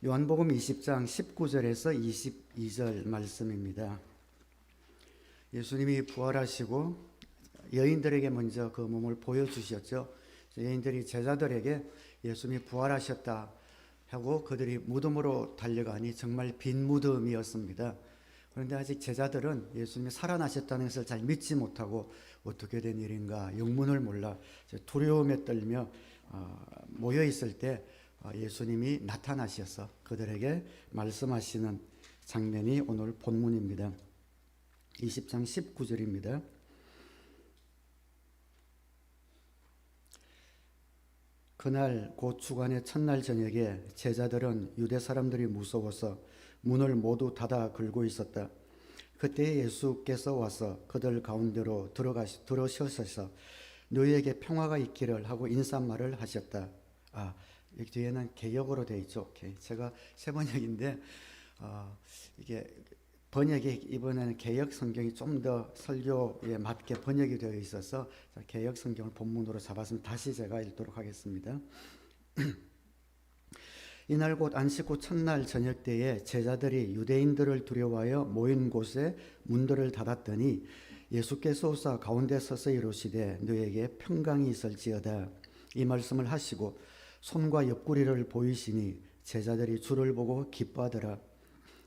요한복음 20장 19절에서 22절 말씀입니다. 예수님이 부활하시고 여인들에게 먼저 그 몸을 보여주셨죠. 여인들이 제자들에게 예수님이 부활하셨다 하고 그들이 무덤으로 달려가니 정말 빈 무덤이었습니다. 그런데 아직 제자들은 예수님이 살아나셨다는 것을 잘 믿지 못하고 어떻게 된 일인가 영문을 몰라 두려움에 떨며 모여 있을 때 예수님이 나타나셔서 그들에게 말씀하시는 장면이 오늘 본문입니다. 20장 19절입니다. 그날 곧 주간의 첫날 저녁에 제자들은 유대 사람들이 무서워서 문을 모두 닫아 걸고 있었다. 그때 예수께서 와서 그들 가운데로 들어서셔서 너희에게 평화가 있기를 하고 인사말을 하셨다. 여기 뒤에는 개역으로 되어 있죠. 제가 새 번역인데 이게 번역이 이번에는 개역 성경이 좀 더 설교에 맞게 번역이 되어 있어서 개역 성경을 본문으로 잡았으면 다시 제가 읽도록 하겠습니다. 이날 곧 안식 후 첫날 저녁 때에 제자들이 유대인들을 두려워하여 모인 곳에 문들을 닫았더니 예수께서 오사 가운데 서서 이르시되 너에게 평강이 있을지어다. 이 말씀을 하시고 손과 옆구리를 보이시니 제자들이 주를 보고 기뻐하더라.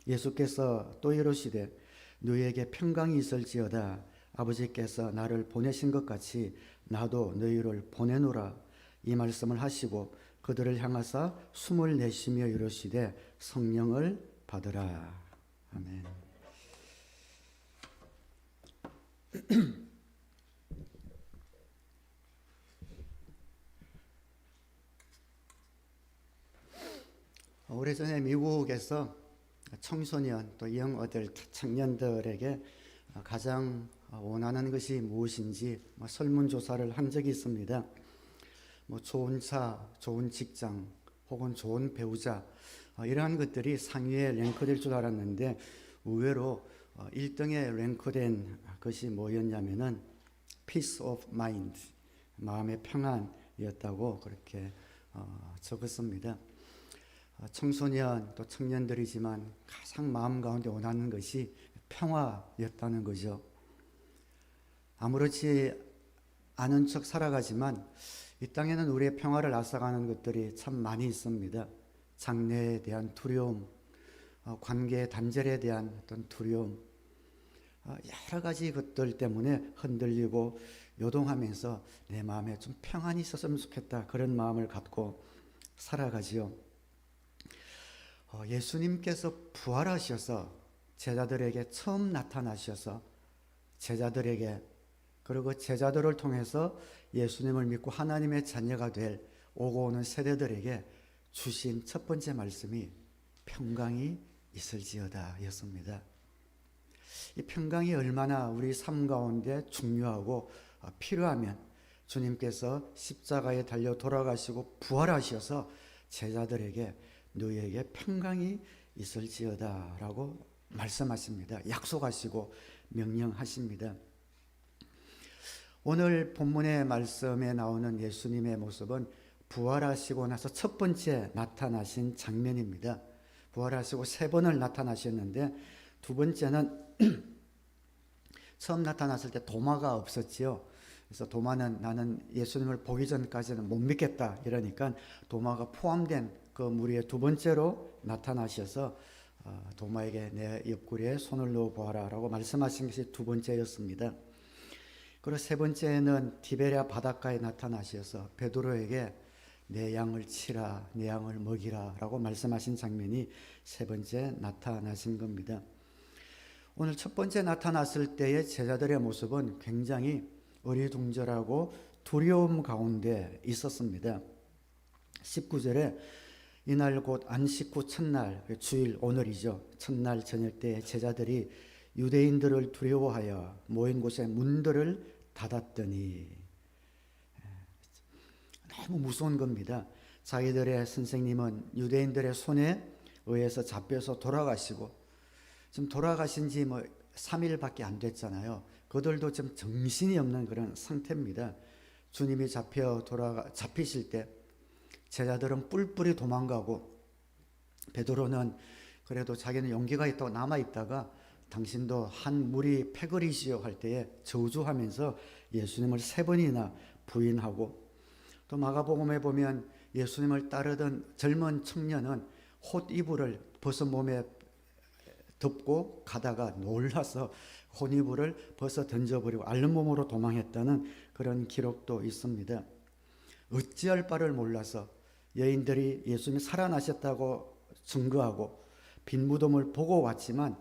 예수께서 또 이르시되 너희에게 평강이 있을지어다. 아버지께서 나를 보내신 것 같이 나도 너희를 보내노라. 이 말씀을 하시고 그들을 향하사 숨을 내쉬며 이르시되 성령을 받으라. 아멘. 오래전에 미국에서 청소년 또 영어들 청년들에게 가장 원하는 것이 무엇인지 설문조사를 한 적이 있습니다. 좋은 차, 좋은 직장 혹은 좋은 배우자 이러한 것들이 상위에 랭크될 줄 알았는데 의외로 1등에 랭크된 것이 뭐였냐면은 peace of mind, 마음의 평안이었다고 그렇게 적었습니다. 청소년 또 청년들이지만 가장 마음 가운데 원하는 것이 평화였다는 거죠. 아무렇지 않은 척 살아가지만 이 땅에는 우리의 평화를 앗아가는 것들이 참 많이 있습니다. 장래에 대한 두려움, 관계의 단절에 대한 어떤 두려움, 여러 가지 것들 때문에 흔들리고 요동하면서 내 마음에 좀 평안이 있었으면 좋겠다 그런 마음을 갖고 살아가지요. 예수님께서 부활하셔서 제자들에게 처음 나타나셔서 제자들에게 그리고 제자들을 통해서 예수님을 믿고 하나님의 자녀가 될 오고 오는 세대들에게 주신 첫 번째 말씀이 평강이 있을지어다 였습니다. 이 평강이 얼마나 우리 삶 가운데 중요하고 필요하면 주님께서 십자가에 달려 돌아가시고 부활하셔서 제자들에게 너희에게 평강이 있을지어다 라고 말씀하십니다. 약속하시고 명령하십니다. 오늘 본문의 말씀에 나오는 예수님의 모습은 부활하시고 나서 첫 번째 나타나신 장면입니다. 부활하시고 3번을 나타나셨는데 두 번째는 처음 나타났을 때 도마가 없었지요. 그래서 도마는 나는 예수님을 보기 전까지는 못 믿겠다 이러니까 도마가 포함된 그 무리의 두 번째로 나타나셔서 도마에게 내 옆구리에 손을 넣어 보아라 라고 말씀하신 것이 두 번째였습니다. 그리고 세 번째는 디베랴 바닷가에 나타나셔서 베드로에게 내 양을 치라, 내 양을 먹이라 라고 말씀하신 장면이 세 번째 나타나신 겁니다. 오늘 첫 번째 나타났을 때의 제자들의 모습은 굉장히 어리둥절하고 두려움 가운데 있었습니다. 19절에 이날 곧 안식 후 첫날, 주일 오늘이죠. 첫날 저녁 때 제자들이 유대인들을 두려워하여 모인 곳에 문들을 닫았더니 너무 무서운 겁니다. 자기들의 선생님은 유대인들의 손에 의해서 잡혀서 돌아가시고 지금 돌아가신 지 3일밖에 안 됐잖아요. 그들도 좀 정신이 없는 그런 상태입니다. 주님이 잡히실 때 제자들은 뿔뿔이 도망가고 베드로는 그래도 자기는 용기가 있다고 남아있다가 당신도 한 무리 패거리시오 할 때에 저주하면서 예수님을 3번이나 부인하고, 또 마가복음에 보면 예수님을 따르던 젊은 청년은 홑 이불을 벗어 몸에 덮고 가다가 놀라서 홑 이불을 벗어 던져버리고 알몸으로 도망했다는 그런 기록도 있습니다. 어찌할 바를 몰라서 여인들이 예수님이 살아나셨다고 증거하고 빈 무덤을 보고 왔지만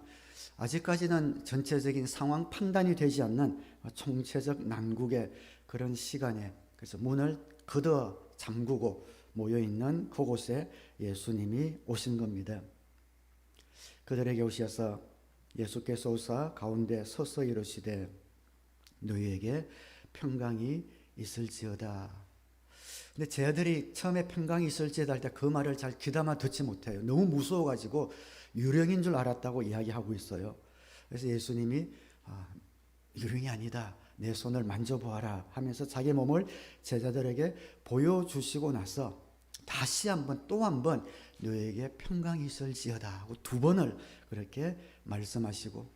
아직까지는 전체적인 상황 판단이 되지 않는 총체적 난국의 그런 시간에, 그래서 문을 걷어 잠그고 모여있는 그곳에 예수님이 오신 겁니다. 그들에게 오셔서 예수께서 오사 가운데 서서 이르시되 너희에게 평강이 있을지어다. 근데 제 아들이 처음에 평강이 있을지어다 할 때 그 말을 잘 귀담아 듣지 못해요. 너무 무서워가지고 유령인 줄 알았다고 이야기하고 있어요. 그래서 예수님이 유령이 아니다, 내 손을 만져보아라 하면서 자기 몸을 제자들에게 보여주시고 나서 다시 한번 또 한번 너에게 평강이 있을지어다 하고 2번을 그렇게 말씀하시고,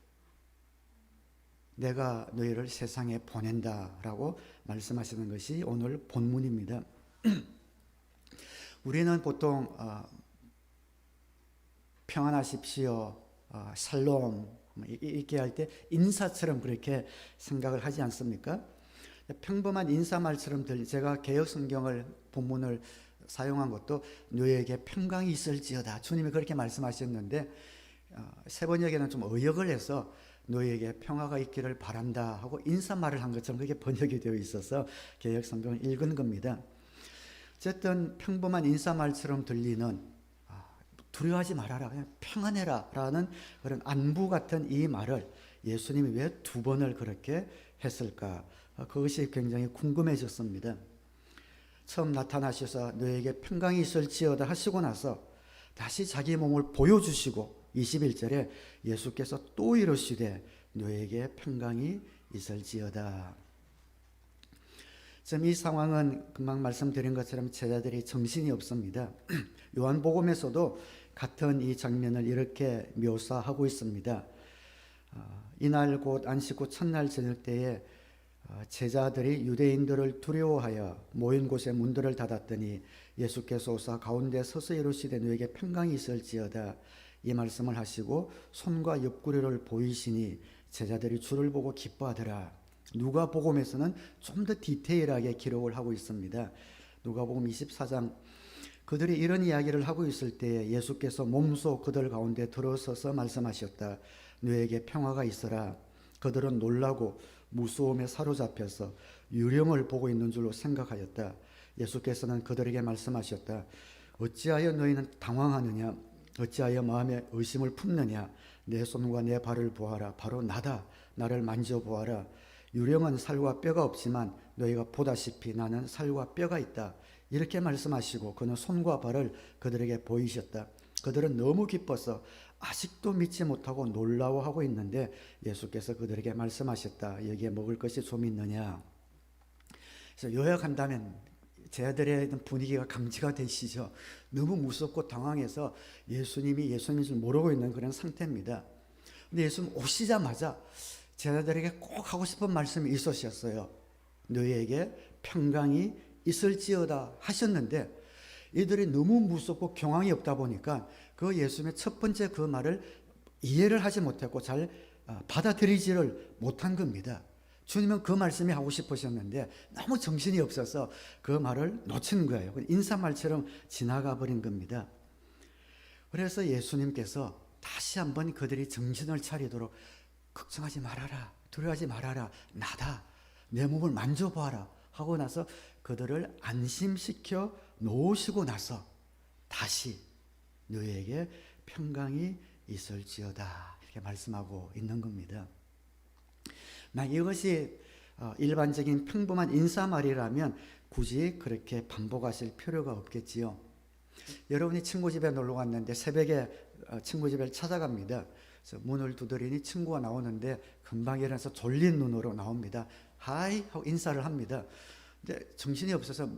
내가 너희를 세상에 보낸다라고 말씀하시는 것이 오늘 본문입니다. 우리는 보통 평안하십시오, 샬롬 이렇게 할 때 인사처럼 그렇게 생각을 하지 않습니까? 평범한 인사말처럼 제가 개역성경을 본문을 사용한 것도 너희에게 평강이 있을지어다, 주님이 그렇게 말씀하셨는데 세번역에는 좀 의역을 해서 너희에게 평화가 있기를 바란다 하고 인사말을 한 것처럼 그렇게 번역이 되어 있어서 개역성경을 읽은 겁니다. 어쨌든 평범한 인사말처럼 들리는 두려워하지 말아라, 그냥 평안해라 라는 그런 안부 같은 이 말을 예수님이 왜 2번을 그렇게 했을까, 그것이 굉장히 궁금해졌습니다. 처음 나타나셔서 너에게 평강이 있을지어다 하시고 나서 다시 자기 몸을 보여주시고 21절에 예수께서 또 이르시되 너에게 평강이 있을지어다. 지금 이 상황은 금방 말씀드린 것처럼 제자들이 정신이 없습니다. 요한복음에서도 같은 이 장면을 이렇게 묘사하고 있습니다. 이날 곧 안식 후 첫날 저녁 때에 제자들이 유대인들을 두려워하여 모인 곳에 문들을 닫았더니 예수께서 오사 가운데 서서 이르시되 너에게 평강이 있을지어다 이 말씀을 하시고 손과 옆구리를 보이시니 제자들이 주를 보고 기뻐하더라. 누가복음에서는 좀 더 디테일하게 기록을 하고 있습니다. 누가복음 24장, 그들이 이런 이야기를 하고 있을 때 예수께서 몸소 그들 가운데 들어서서 말씀하셨다. 너에게 평화가 있어라. 그들은 놀라고 무서움에 사로잡혀서 유령을 보고 있는 줄로 생각하였다. 예수께서는 그들에게 말씀하셨다. 어찌하여 너희는 당황하느냐? 어찌하여 마음에 의심을 품느냐? 내 손과 내 발을 보아라. 바로 나다. 나를 만져보아라. 유령은 살과 뼈가 없지만 너희가 보다시피 나는 살과 뼈가 있다. 이렇게 말씀하시고 그는 손과 발을 그들에게 보이셨다. 그들은 너무 기뻐서 아직도 믿지 못하고 놀라워하고 있는데 예수께서 그들에게 말씀하셨다. 여기에 먹을 것이 좀 있느냐? 그래서 요약한다면 제자들의 분위기가 감지가 되시죠. 너무 무섭고 당황해서 예수님인 줄 모르고 있는 그런 상태입니다. 근데 예수님 오시자마자 제자들에게 꼭 하고 싶은 말씀이 있으셨어요. 너희에게 평강이 있을지어다 하셨는데 이들이 너무 무섭고 경황이 없다 보니까 그 예수님의 첫 번째 그 말을 이해를 하지 못했고 잘 받아들이지를 못한 겁니다. 주님은 그 말씀이 하고 싶으셨는데 너무 정신이 없어서 그 말을 놓친 거예요. 인사말처럼 지나가 버린 겁니다. 그래서 예수님께서 다시 한번 그들이 정신을 차리도록 걱정하지 말아라, 두려워하지 말아라, 나다, 내 몸을 만져보아라 하고 나서 그들을 안심시켜 놓으시고 나서 다시 너희에게 평강이 있을지어다 이렇게 말씀하고 있는 겁니다. 이것이 일반적인 평범한 인사말이라면 굳이 그렇게 반복하실 필요가 없겠지요. 여러분이 친구 집에 놀러 갔는데 새벽에 친구 집에 찾아갑니다. 그래서 문을 두드리니 친구가 나오는데 금방 일어나서 졸린 눈으로 나옵니다. 하이 하고 인사를 합니다. 근데 정신이 없어서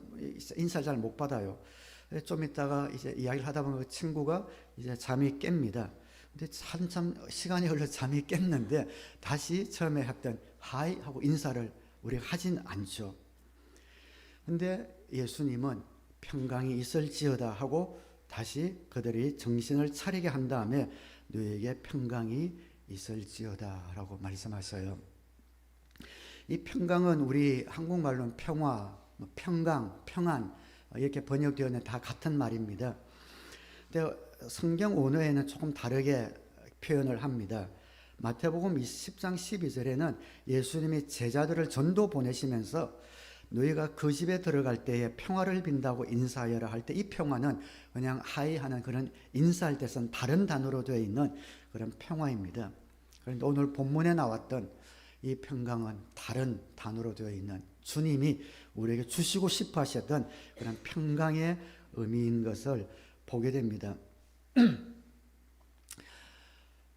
인사를 잘 못 받아요. 좀 있다가 이제 이야기를 하다 보면 그 친구가 이제 잠이 깹니다. 근데 한참 시간이 흘러 잠이 깼는데 다시 처음에 했던 하이 하고 인사를 우리가 하진 않죠. 근데 예수님은 평강이 있을지어다 하고 다시 그들이 정신을 차리게 한 다음에 너에게 평강이 있을지어다 라고 말씀하셔요. 이 평강은 우리 한국말로는 평화, 평강, 평안 이렇게 번역되어 있는 다 같은 말입니다. 근데 성경 원어에는 조금 다르게 표현을 합니다. 마태복음 10장 12절에는 예수님이 제자들을 전도 보내시면서 너희가 그 집에 들어갈 때에 평화를 빈다고 인사하여라 할 때 이 평화는 그냥 하이 하는 그런 인사할 때 쓴 다른 단어로 되어 있는 그런 평화입니다. 그런데 오늘 본문에 나왔던 이 평강은 다른 단어로 되어 있는 주님이 우리에게 주시고 싶어 하셨던 그런 평강의 의미인 것을 보게 됩니다.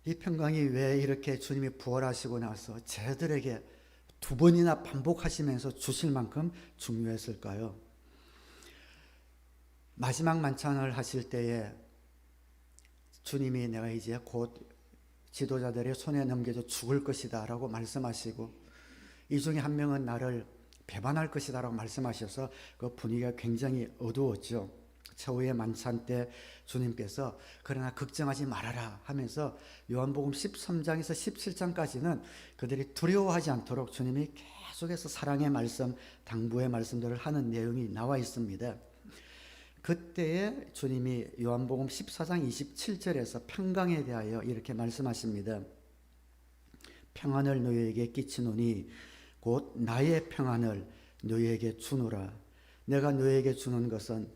이 평강이 왜 이렇게 주님이 부활하시고 나서 제자들에게 두 번이나 반복하시면서 주실 만큼 중요했을까요? 마지막 만찬을 하실 때에 주님이 내가 이제 곧 지도자들의 손에 넘겨져 죽을 것이다 라고 말씀하시고 이 중에 한 명은 나를 배반할 것이다 라고 말씀하셔서 그 분위기가 굉장히 어두웠죠. 최후의 만찬 때 주님께서 그러나 걱정하지 말아라 하면서 요한복음 13장에서 17장까지는 그들이 두려워하지 않도록 주님이 계속해서 사랑의 말씀, 당부의 말씀들을 하는 내용이 나와 있습니다. 그때에 주님이 요한복음 14장 27절에서 평강에 대하여 이렇게 말씀하십니다. 평안을 너희에게 끼치노니 곧 나의 평안을 너희에게 주노라. 내가 너희에게 주는 것은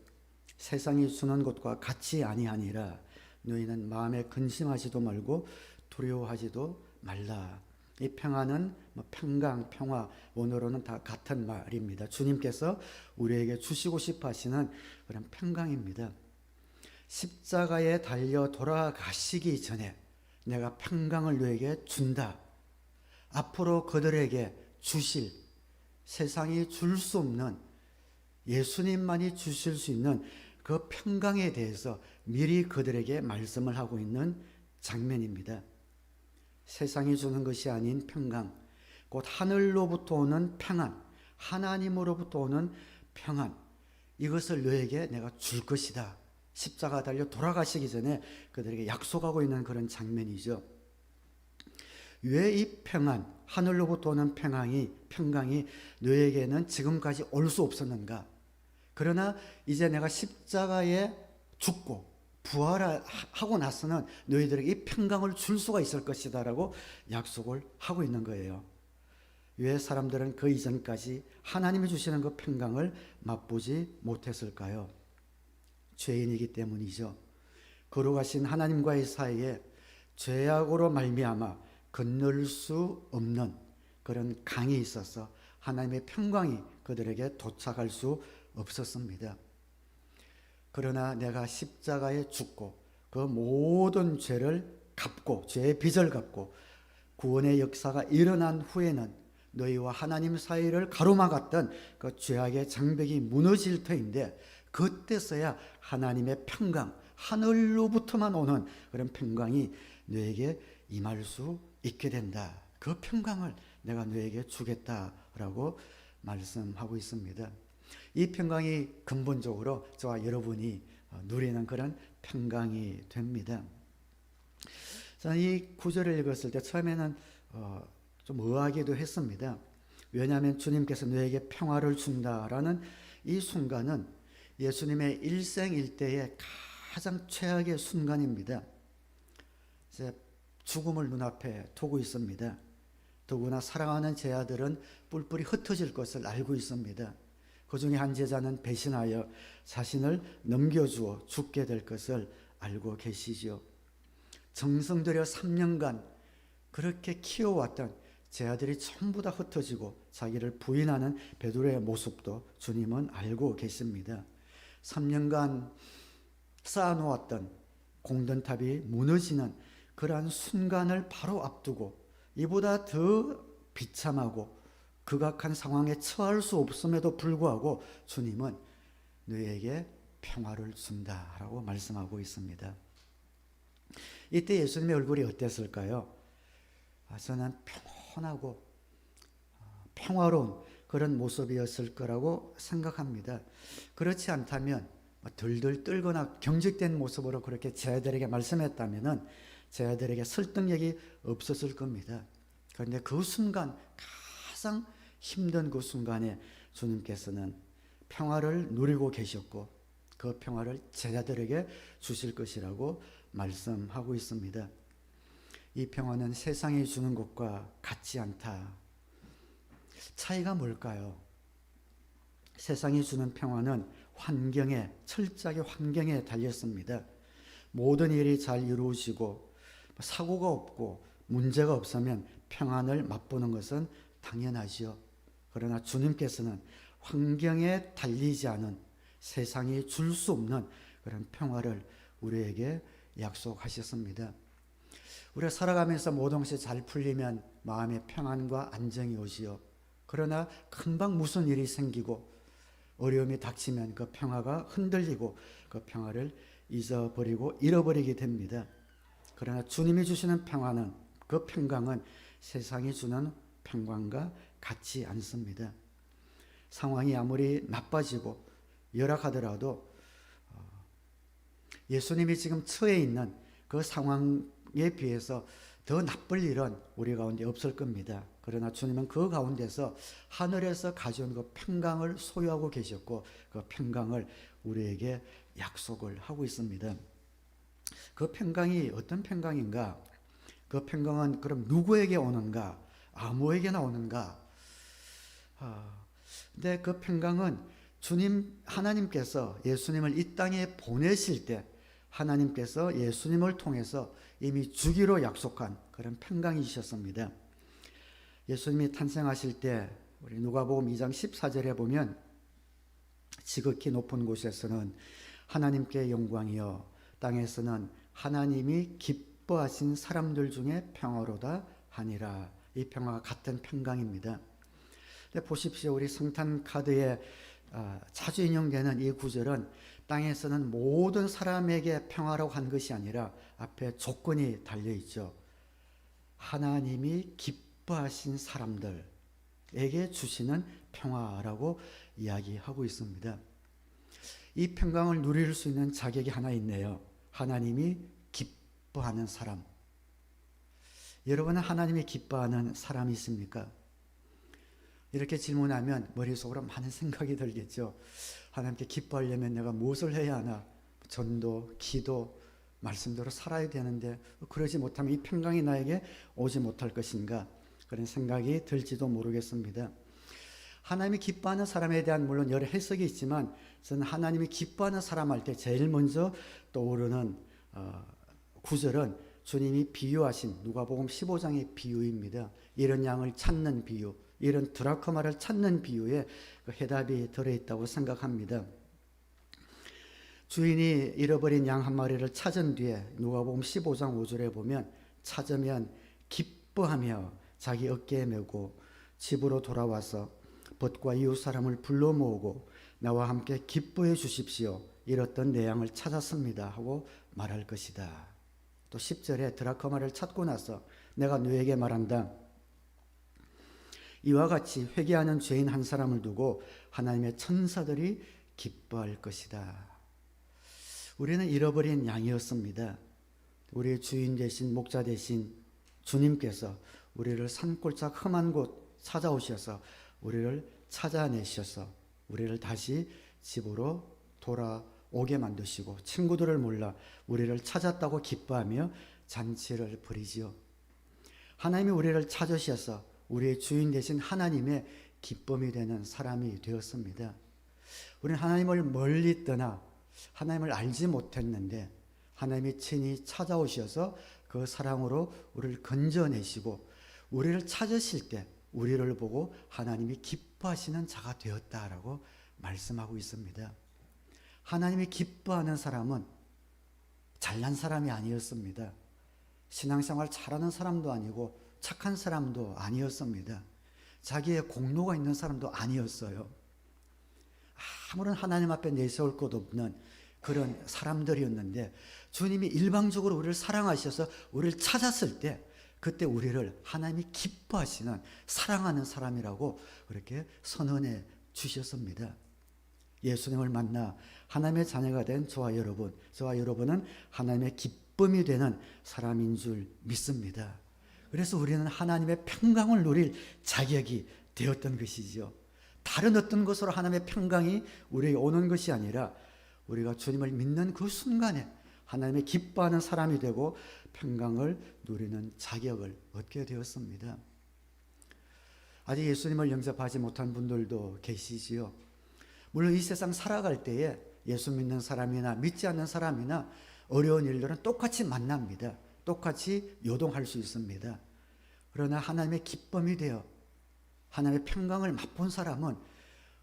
세상이 주는 것과 같이 아니하니라. 너희는 마음에 근심하지도 말고 두려워하지도 말라. 이 평안은 평강, 평화 원어로는 다 같은 말입니다. 주님께서 우리에게 주시고 싶어 하시는 그런 평강입니다. 십자가에 달려 돌아가시기 전에 내가 평강을 너에게 준다. 앞으로 그들에게 주실 세상이 줄 수 없는 예수님만이 주실 수 있는 그 평강에 대해서 미리 그들에게 말씀을 하고 있는 장면입니다. 세상이 주는 것이 아닌 평강, 곧 하늘로부터 오는 평안, 하나님으로부터 오는 평안, 이것을 너에게 내가 줄 것이다. 십자가 달려 돌아가시기 전에 그들에게 약속하고 있는 그런 장면이죠. 왜 이 평안, 하늘로부터 오는 평강이 너에게는 지금까지 올 수 없었는가? 그러나 이제 내가 십자가에 죽고 부활하고 나서는 너희들에게 이 평강을 줄 수가 있을 것이다 라고 약속을 하고 있는 거예요. 왜 사람들은 그 이전까지 하나님이 주시는 그 평강을 맛보지 못했을까요? 죄인이기 때문이죠. 거룩하신 하나님과의 사이에 죄악으로 말미암아 건널 수 없는 그런 강이 있어서 하나님의 평강이 그들에게 도착할 수 없었습니다. 그러나 내가 십자가에 죽고 그 모든 죄를 갚고 죄의 빚을 갚고 구원의 역사가 일어난 후에는 너희와 하나님 사이를 가로막았던 그 죄악의 장벽이 무너질 터인데 그때서야 하나님의 평강, 하늘로부터만 오는 그런 평강이 너에게 임할 수 있게 된다. 그 평강을 내가 너에게 주겠다라고 말씀하고 있습니다. 이 평강이 근본적으로 저와 여러분이 누리는 그런 평강이 됩니다. 저는 이 구절을 읽었을 때 처음에는 좀 의아하기도 했습니다. 왜냐하면 주님께서 너에게 평화를 준다라는 이 순간은 예수님의 일생일대의 가장 최악의 순간입니다. 이제 죽음을 눈앞에 두고 있습니다. 더구나 사랑하는 제자들은 뿔뿔이 흩어질 것을 알고 있습니다. 그 중에 한 제자는 배신하여 자신을 넘겨주어 죽게 될 것을 알고 계시죠. 정성 들여 3년간 그렇게 키워왔던 제자들이 전부 다 흩어지고 자기를 부인하는 베드로의 모습도 주님은 알고 계십니다. 3년간 쌓아놓았던 공든탑이 무너지는 그러한 순간을 바로 앞두고 이보다 더 비참하고 극악한 상황에 처할 수 없음에도 불구하고 주님은 너희에게 평화를 준다라고 말씀하고 있습니다. 이때 예수님의 얼굴이 어땠을까요? 저는 평온하고 평화로운 그런 모습이었을 거라고 생각합니다. 그렇지 않다면 들들 떨거나 경직된 모습으로 그렇게 제 아들에게 말씀했다면 제 아들에게 설득력이 없었을 겁니다. 그런데 그 순간, 가장 힘든 그 순간에 주님께서는 평화를 누리고 계셨고 그 평화를 제자들에게 주실 것이라고 말씀하고 있습니다. 이 평화는 세상이 주는 것과 같지 않다. 차이가 뭘까요? 세상이 주는 평화는 철저하게 환경에 달렸습니다. 모든 일이 잘 이루어지고 사고가 없고 문제가 없으면 평안을 맛보는 것은 당연하지요. 그러나 주님께서는 환경에 달리지 않은, 세상이 줄 수 없는 그런 평화를 우리에게 약속하셨습니다. 우리가 살아가면서 모든 것이 잘 풀리면 마음의 평안과 안정이 오지요. 그러나 금방 무슨 일이 생기고 어려움이 닥치면 그 평화가 흔들리고 그 평화를 잊어버리고 잃어버리게 됩니다. 그러나 주님이 주시는 평화는, 그 평강은 세상이 주는 평강과 같지 않습니다. 상황이 아무리 나빠지고 열악하더라도 예수님이 지금 처해 있는 그 상황에 비해서 더 나쁠 일은 우리 가운데 없을 겁니다. 그러나 주님은 그 가운데서 하늘에서 가져온 그 평강을 소유하고 계셨고 그 평강을 우리에게 약속을 하고 있습니다. 그 평강이 어떤 평강인가? 그 평강은 그럼 누구에게 오는가? 아무에게나 오는가? 근데 그 평강은 하나님께서 예수님을 이 땅에 보내실 때 하나님께서 예수님을 통해서 이미 주기로 약속한 그런 평강이셨습니다. 예수님이 탄생하실 때 우리 누가복음 2장 14절에 보면 지극히 높은 곳에서는 하나님께 영광이요 땅에서는 하나님이 기뻐하신 사람들 중에 평화로다 하니라. 이 평화가 같은 평강입니다. 근데 보십시오. 우리 성탄 카드에 자주 인용되는 이 구절은 땅에서는 모든 사람에게 평화라고 한 것이 아니라 앞에 조건이 달려있죠. 하나님이 기뻐하신 사람들에게 주시는 평화라고 이야기하고 있습니다. 이 평강을 누릴 수 있는 자격이 하나 있네요. 하나님이 기뻐하는 사람. 여러분은 하나님이 기뻐하는 사람이 있습니까? 이렇게 질문하면 머릿속으로 많은 생각이 들겠죠. 하나님께 기뻐하려면 내가 무엇을 해야 하나? 전도, 기도, 말씀대로 살아야 되는데 그러지 못하면 이 평강이 나에게 오지 못할 것인가? 그런 생각이 들지도 모르겠습니다. 하나님이 기뻐하는 사람에 대한 물론 여러 해석이 있지만 저는 하나님이 기뻐하는 사람 할 때 제일 먼저 떠오르는 구절은 주님이 비유하신 누가복음 15장의 비유입니다. 이런 양을 찾는 비유, 이런 드라크마를 찾는 비유에 그 해답이 들어있다고 생각합니다. 주인이 잃어버린 양 한 마리를 찾은 뒤에 누가복음 15장 5절에 보면 찾으면 기뻐하며 자기 어깨에 메고 집으로 돌아와서 벗과 이웃 사람을 불러 모으고 나와 함께 기뻐해 주십시오. 잃었던 내 양을 찾았습니다 하고 말할 것이다. 또 10절에 드라크마를 찾고 나서 내가 너에게 말한다. 이와 같이 회개하는 죄인 한 사람을 두고 하나님의 천사들이 기뻐할 것이다. 우리는 잃어버린 양이었습니다. 우리의 주인 되신 목자 되신 주님께서 우리를 산골짜기 험한 곳 찾아오셔서 우리를 찾아내셔서 우리를 다시 집으로 돌아오게 만드시고 친구들을 몰라 우리를 찾았다고 기뻐하며 잔치를 벌이지요. 하나님이 우리를 찾으셔서 우리의 주인 되신 하나님의 기쁨이 되는 사람이 되었습니다. 우리는 하나님을 멀리 떠나 하나님을 알지 못했는데 하나님이 친히 찾아오셔서 그 사랑으로 우리를 건져내시고 우리를 찾으실 때 우리를 보고 하나님이 기뻐하시는 자가 되었다라고 말씀하고 있습니다. 하나님이 기뻐하는 사람은 잘난 사람이 아니었습니다. 신앙생활 잘하는 사람도 아니고 착한 사람도 아니었습니다. 자기의 공로가 있는 사람도 아니었어요. 아무런 하나님 앞에 내세울 것 없는 그런 사람들이었는데 주님이 일방적으로 우리를 사랑하셔서 우리를 찾았을 때 그때 우리를 하나님이 기뻐하시는 사랑하는 사람이라고 그렇게 선언해 주셨습니다. 예수님을 만나 하나님의 자녀가 된 저와 여러분은 하나님의 기쁨이 되는 사람인 줄 믿습니다. 그래서 우리는 하나님의 평강을 누릴 자격이 되었던 것이죠. 다른 어떤 것으로 하나님의 평강이 우리에게 오는 것이 아니라 우리가 주님을 믿는 그 순간에 하나님의 기뻐하는 사람이 되고 평강을 누리는 자격을 얻게 되었습니다. 아직 예수님을 영접하지 못한 분들도 계시지요. 물론 이 세상 살아갈 때에 예수 믿는 사람이나 믿지 않는 사람이나 어려운 일들은 똑같이 만납니다. 똑같이 요동할 수 있습니다. 그러나 하나님의 기쁨이 되어 하나님의 평강을 맛본 사람은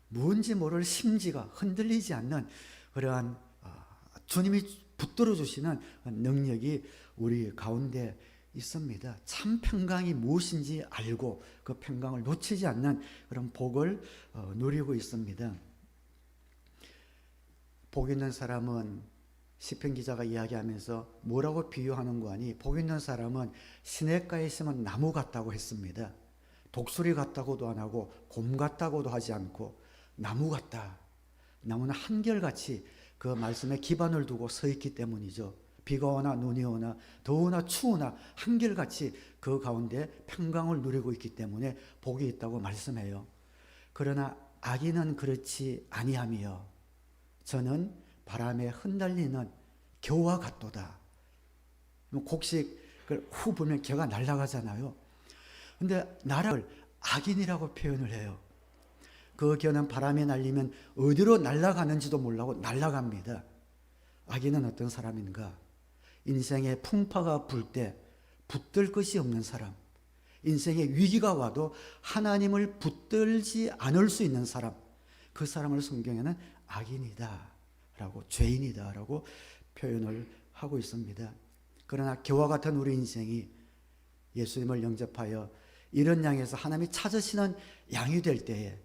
뭔지 모를 심지가 흔들리지 않는 그러한 주님이 붙들어 주시는 능력이 우리 가운데 있습니다. 참 평강이 무엇인지 알고 그 평강을 놓치지 않는 그런 복을 누리고 있습니다. 복 있는 사람은 시편 기자가 이야기하면서 뭐라고 비유하는 거 아니? 복 있는 사람은 시냇가에 있으면 나무 같다고 했습니다. 독수리 같다고도 안 하고 곰 같다고도 하지 않고 나무 같다. 나무는 한결같이 그 말씀에 기반을 두고 서 있기 때문이죠. 비가 오나 눈이 오나 더우나 추우나 한결같이 그 가운데 평강을 누리고 있기 때문에 복이 있다고 말씀해요. 그러나 악인은 그렇지 아니하며 저는 바람에 흩날리는 겨와 같도다. 곡식 후 불면 겨가 날아가잖아요. 근데 나를 악인이라고 표현을 해요. 그 겨는 바람에 날리면 어디로 날아가는지도 몰라고 날아갑니다. 악인은 어떤 사람인가? 인생의 풍파가 불 때 붙들 것이 없는 사람, 인생의 위기가 와도 하나님을 붙들지 않을 수 있는 사람, 그 사람을 성경에는 악인이다 라고, 죄인이다 라고 표현을 하고 있습니다. 그러나 겨와 같은 우리 인생이 예수님을 영접하여 이런 양에서 하나님이 찾으시는 양이 될 때에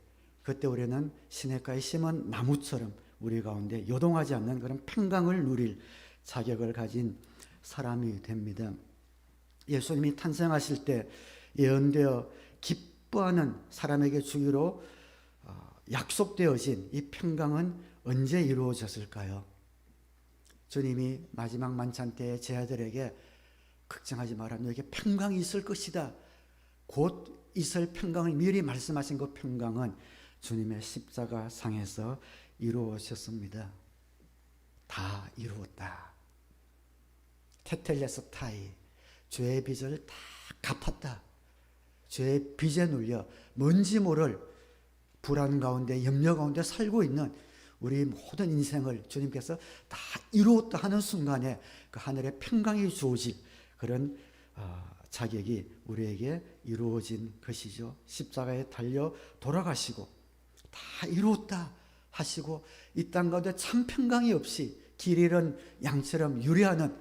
그때 우리는 시냇가에 심은 나무처럼 우리 가운데 요동하지 않는 그런 평강을 누릴 자격을 가진 사람이 됩니다. 예수님이 탄생하실 때 예언되어 기뻐하는 사람에게 주기로 약속되어진 이 평강은 언제 이루어졌을까요? 주님이 마지막 만찬 때에 제 아들에게 걱정하지 마라, 너에게 평강이 있을 것이다, 곧 있을 평강을 미리 말씀하신 그 평강은 주님의 십자가 상에서 이루어졌습니다. 다 이루었다. 테텔레스타이, 죄의 빚을 다 갚았다. 죄의 빚에 눌려 뭔지 모를 불안 가운데 염려 가운데 살고 있는 우리 모든 인생을 주님께서 다 이루었다 하는 순간에 그 하늘의 평강이 주어질 그런 자격이 우리에게 이루어진 것이죠. 십자가에 달려 돌아가시고 다 이루었다 하시고 이 땅 가운데 참 평강이 없이 길 잃은 양처럼 유리하는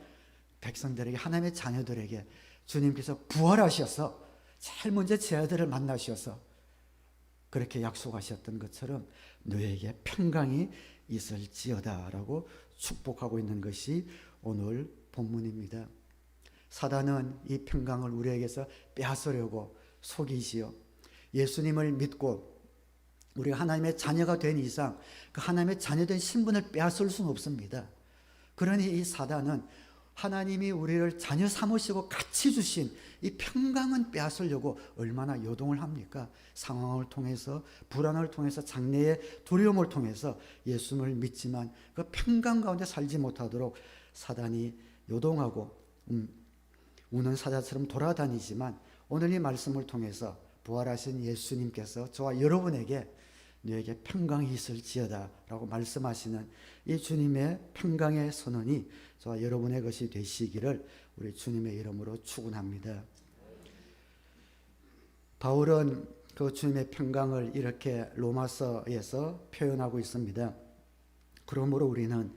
백성들에게, 하나님의 자녀들에게 주님께서 부활하셔서 제일 먼저 제 아들을 만나셔서 그렇게 약속하셨던 것처럼 너에게 평강이 있을지어다 라고 축복하고 있는 것이 오늘 본문입니다. 사단은 이 평강을 우리에게서 빼앗으려고 속이지요. 예수님을 믿고 우리가 하나님의 자녀가 된 이상 그 하나님의 자녀된 신분을 빼앗을 수는 없습니다. 그러니 이 사단은 하나님이 우리를 자녀 삼으시고 같이 주신 이 평강은 빼앗으려고 얼마나 요동을 합니까? 상황을 통해서, 불안을 통해서, 장래의 두려움을 통해서 예수님을 믿지만 그 평강 가운데 살지 못하도록 사단이 요동하고 우는 사자처럼 돌아다니지만 오늘 이 말씀을 통해서 부활하신 예수님께서 저와 여러분에게 너에게 평강이 있을지어다 라고 말씀하시는 이 주님의 평강의 선언이 저와 여러분의 것이 되시기를 우리 주님의 이름으로 축원합니다. 바울은 그 주님의 평강을 이렇게 로마서에서 표현하고 있습니다. 그러므로 우리는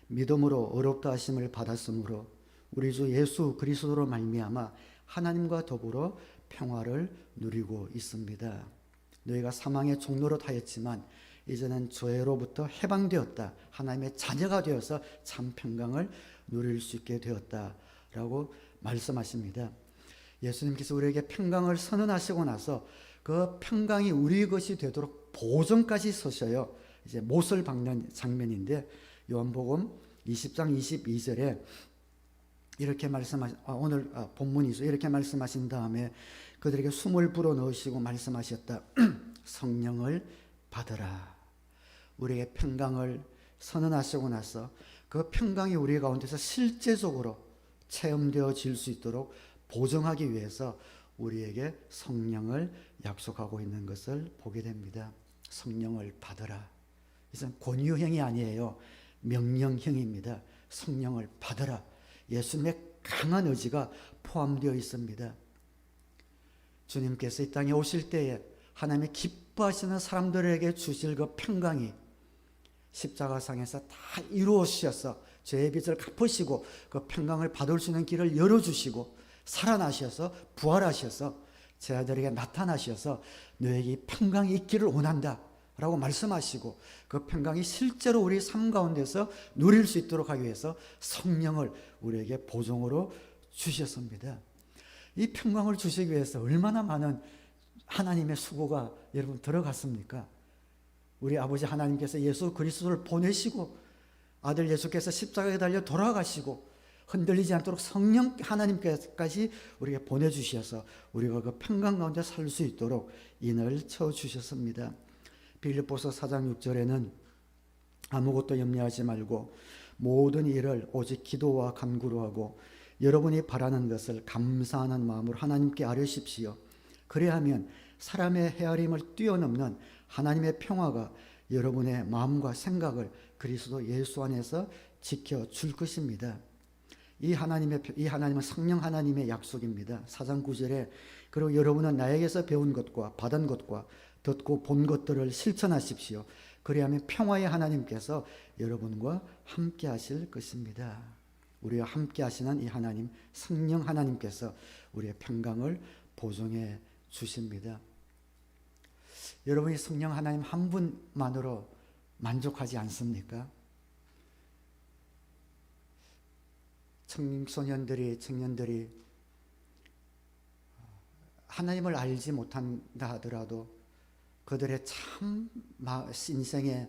믿음으로 어렵다 하심을 받았으므로 우리 주 예수 그리스도로 말미암아 하나님과 더불어 평화를 누리고 있습니다. 너희가 사망의 종노릇 하였지만 이제는 죄로부터 해방되었다. 하나님의 자녀가 되어서 참 평강을 누릴 수 있게 되었다라고 말씀하십니다. 예수님께서 우리에게 평강을 선언하시고 나서 그 평강이 우리 것이 되도록 보증까지 서셔요. 이제 못을 박는 장면인데 요한복음 20장 22절에 이렇게 오늘 본문이죠. 이렇게 말씀하신 다음에 그들에게 숨을 불어넣으시고 말씀하셨다. 성령을 받으라. 우리의 평강을 선언하시고 나서 그 평강이 우리 가운데서 실제적으로 체험되어질 수 있도록 보증하기 위해서 우리에게 성령을 약속하고 있는 것을 보게 됩니다. 성령을 받으라. 이것은 권유형이 아니에요. 명령형입니다. 성령을 받으라. 예수님의 강한 의지가 포함되어 있습니다. 주님께서 이 땅에 오실 때에 하나님의 기뻐하시는 사람들에게 주실 그 평강이 십자가상에서 다 이루어지셔서 죄의 빚을 갚으시고 그 평강을 받을 수 있는 길을 열어주시고 살아나셔서 부활하셔서 제 아들에게 나타나셔서 너에게 평강이 있기를 원한다 라고 말씀하시고 그 평강이 실제로 우리 삶 가운데서 누릴 수 있도록 하기 위해서 성령을 우리에게 보증으로 주셨습니다. 이 평강을 주시기 위해서 얼마나 많은 하나님의 수고가 여러분 들어갔습니까? 우리 아버지 하나님께서 예수 그리스도를 보내시고 아들 예수께서 십자가에 달려 돌아가시고 흔들리지 않도록 성령 하나님께까지 우리에게 보내주셔서 우리가 그 평강 가운데 살 수 있도록 인을 쳐주셨습니다. 빌립보서 4장 6절에는 아무것도 염려하지 말고 모든 일을 오직 기도와 간구로 하고 여러분이 바라는 것을 감사하는 마음으로 하나님께 아뢰십시오. 그래야하면 사람의 헤아림을 뛰어넘는 하나님의 평화가 여러분의 마음과 생각을 그리스도 예수 안에서 지켜줄 것입니다. 이 하나님은 성령 하나님의 약속입니다. 4장 9절에 그리고 여러분은 나에게서 배운 것과 받은 것과 듣고 본 것들을 실천하십시오. 그리하면 평화의 하나님께서 여러분과 함께 하실 것입니다. 우리와 함께 하시는 이 하나님, 성령 하나님께서 우리의 평강을 보증해 주십니다. 여러분이 성령 하나님 한 분만으로 만족하지 않습니까? 청년들이 하나님을 알지 못한다 하더라도 그들의 참 인생에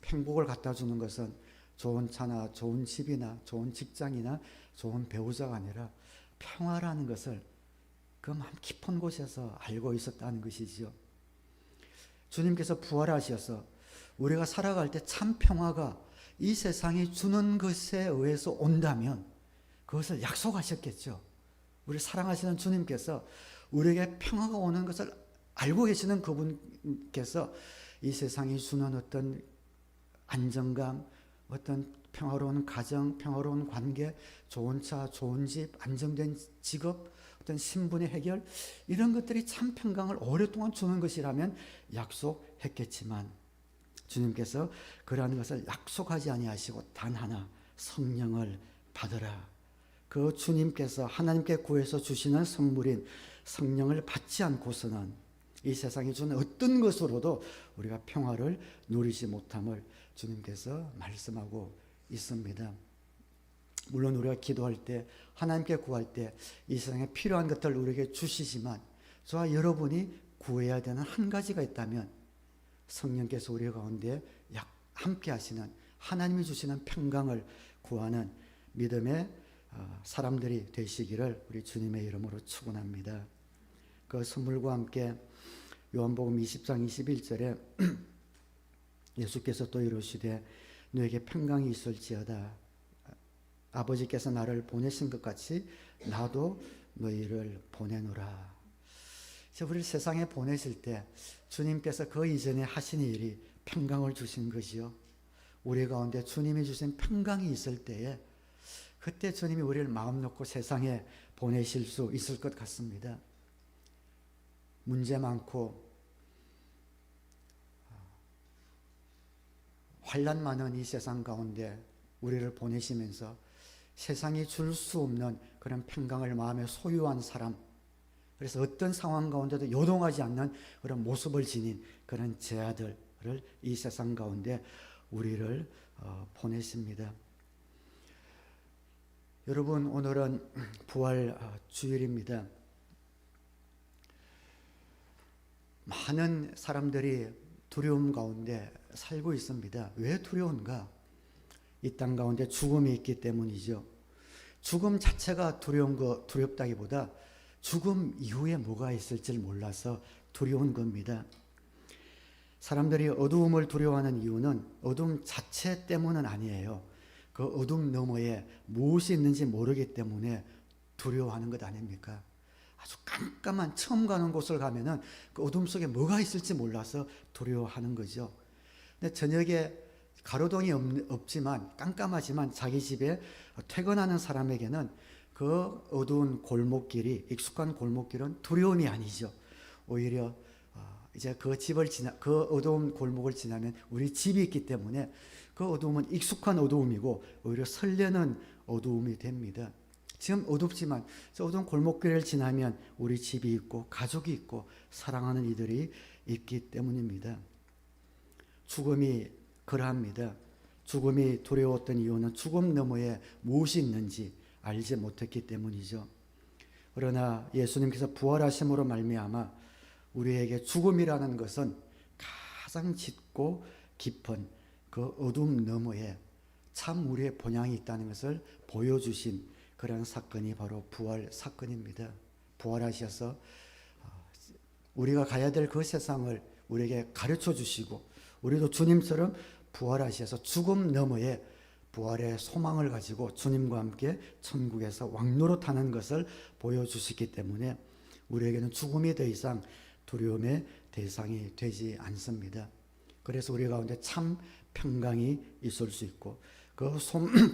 행복을 갖다 주는 것은 좋은 차나 좋은 집이나 좋은 직장이나 좋은 배우자가 아니라 평화라는 것을 그 마음 깊은 곳에서 알고 있었다는 것이죠. 주님께서 부활하셔서 우리가 살아갈 때 참 평화가 이 세상이 주는 것에 의해서 온다면 그것을 약속하셨겠죠. 우리 사랑하시는 주님께서 우리에게 평화가 오는 것을 알고 계시는 그분께서 이 세상이 주는 어떤 안정감, 어떤 평화로운 가정, 평화로운 관계, 좋은 차, 좋은 집, 안정된 직업, 어떤 신분의 해결 이런 것들이 참 평강을 오랫동안 주는 것이라면 약속했겠지만 주님께서 그러한 것을 약속하지 아니하시고 단 하나 성령을 받으라. 그 주님께서 하나님께 구해서 주시는 선물인 성령을 받지 않고서는 이 세상이 주는 어떤 것으로도 우리가 평화를 누리지 못함을 주님께서 말씀하고 있습니다. 물론 우리가 기도할 때 하나님께 구할 때 이 세상에 필요한 것들을 우리에게 주시지만 저와 여러분이 구해야 되는 한 가지가 있다면 성령께서 우리 가운데 함께 하시는 하나님이 주시는 평강을 구하는 믿음의 사람들이 되시기를 우리 주님의 이름으로 축원합니다. 그 선물과 함께 요한복음 20장 21절에 예수께서 또 이르시되 너에게 평강이 있을지어다. 아버지께서 나를 보내신 것 같이 나도 너희를 보내노라. 우리를 세상에 보내실 때 주님께서 그 이전에 하신 일이 평강을 주신 것이요. 우리 가운데 주님이 주신 평강이 있을 때에 그때 주님이 우리를 마음 놓고 세상에 보내실 수 있을 것 같습니다. 문제 많고 환난 많은 이 세상 가운데 우리를 보내시면서 세상이 줄 수 없는 그런 평강을 마음에 소유한 사람, 그래서 어떤 상황 가운데도 요동하지 않는 그런 모습을 지닌 그런 제 아들 이 세상 가운데 우리를 보내십니다. 여러분, 오늘은 부활 주일입니다. 많은 사람들이 두려움 가운데 살고 있습니다. 왜 두려운가? 이 땅 가운데 죽음이 있기 때문이죠. 죽음 자체가 두렵다기보다 죽음 이후에 뭐가 있을지 몰라서 두려운 겁니다. 사람들이 어두움을 두려워하는 이유는 어둠 자체 때문은 아니에요. 그 어둠 너머에 무엇이 있는지 모르기 때문에 두려워하는 것 아닙니까? 아주 깜깜한 처음 가는 곳을 가면은 그 어둠 속에 뭐가 있을지 몰라서 두려워하는 거죠. 근데 저녁에 가로등이 없지만 깜깜하지만 자기 집에 퇴근하는 사람에게는 그 어두운 골목길이, 익숙한 골목길은 두려움이 아니죠. 오히려 이제 그 어두운 골목을 지나면 우리 집이 있기 때문에 그 어두움은 익숙한 어두움이고 오히려 설레는 어두움이 됩니다. 지금 어둡지만 저 어두운 골목길을 지나면 우리 집이 있고 가족이 있고 사랑하는 이들이 있기 때문입니다. 죽음이 그러합니다. 죽음이 두려웠던 이유는 죽음 너머에 무엇이 있는지 알지 못했기 때문이죠. 그러나 예수님께서 부활하심으로 말미암아 우리에게 죽음이라는 것은 가장 짙고 깊은 그 어둠 너머에 참 우리의 본향이 있다는 것을 보여주신 그런 사건이 바로 부활 사건입니다. 부활하셔서 우리가 가야 될 그 세상을 우리에게 가르쳐 주시고 우리도 주님처럼 부활하셔서 죽음 너머에 부활의 소망을 가지고 주님과 함께 천국에서 왕노릇하는 것을 보여주시기 때문에 우리에게는 죽음이 더 이상 두려움의 대상이 되지 않습니다. 그래서 우리 가운데 참 평강이 있을 수 있고 그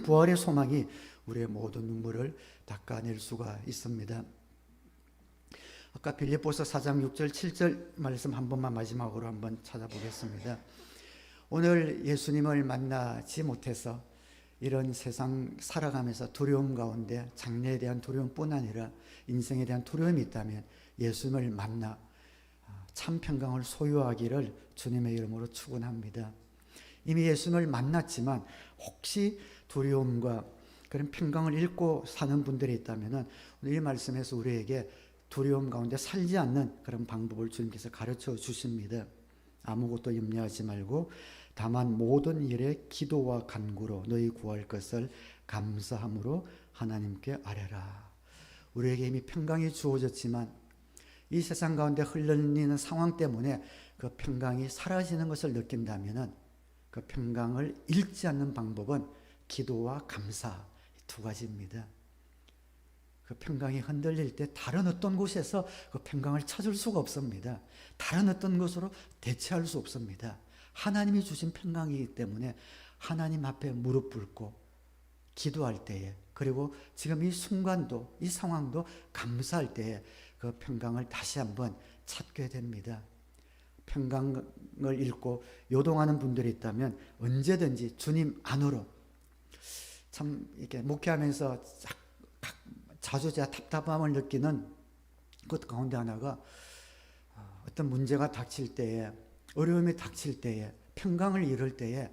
부활의 소망이 우리의 모든 눈물을 닦아낼 수가 있습니다. 아까 빌립보서 4장 6절 7절 말씀 한 번만 마지막으로 한번 찾아보겠습니다. 오늘 예수님을 만나지 못해서 이런 세상 살아가면서 두려움 가운데 장래에 대한 두려움뿐 아니라 인생에 대한 두려움이 있다면 예수님을 만나 참 평강을 소유하기를 주님의 이름으로 축원합니다. 이미 예수님을 만났지만 혹시 두려움과 그런 평강을 잃고 사는 분들이 있다면 오늘 이 말씀에서 우리에게 두려움 가운데 살지 않는 그런 방법을 주님께서 가르쳐 주십니다. 아무것도 염려하지 말고 다만 모든 일에 기도와 간구로 너희 구할 것을 감사함으로 하나님께 아뢰라. 우리에게 이미 평강이 주어졌지만 이 세상 가운데 흘러내리는 상황 때문에 그 평강이 사라지는 것을 느낀다면 그 평강을 잃지 않는 방법은 기도와 감사 두 가지입니다. 그 평강이 흔들릴 때 다른 어떤 곳에서 그 평강을 찾을 수가 없습니다. 다른 어떤 것으로 대체할 수 없습니다. 하나님이 주신 평강이기 때문에 하나님 앞에 무릎 꿇고 기도할 때에 그리고 지금 이 순간도 이 상황도 감사할 때에 그 평강을 다시 한번 찾게 됩니다. 평강을 잃고 요동하는 분들이 있다면 언제든지 주님 안으로 참 이렇게 목회하면서 자주 제가 답답함을 느끼는 그 가운데 하나가 어떤 문제가 닥칠 때에 어려움이 닥칠 때에 평강을 잃을 때에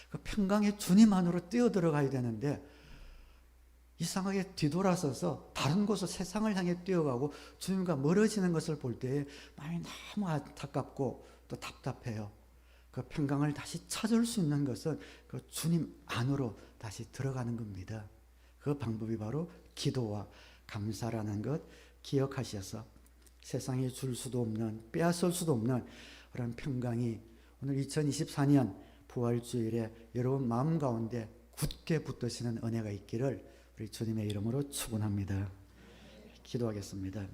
그 평강에 주님 안으로 뛰어들어가야 되는데 이상하게 뒤돌아서서 다른 곳으로 세상을 향해 뛰어가고 주님과 멀어지는 것을 볼 때에 마음이 너무 안타깝고 또 답답해요. 그 평강을 다시 찾을 수 있는 것은 그 주님 안으로 다시 들어가는 겁니다. 그 방법이 바로 기도와 감사라는 것 기억하셔서 세상에 줄 수도 없는 빼앗을 수도 없는 그런 평강이 오늘 2024년 부활주일에 여러분 마음 가운데 굳게 붙드시는 은혜가 있기를 우리 주님의 이름으로 축원합니다. 기도하겠습니다.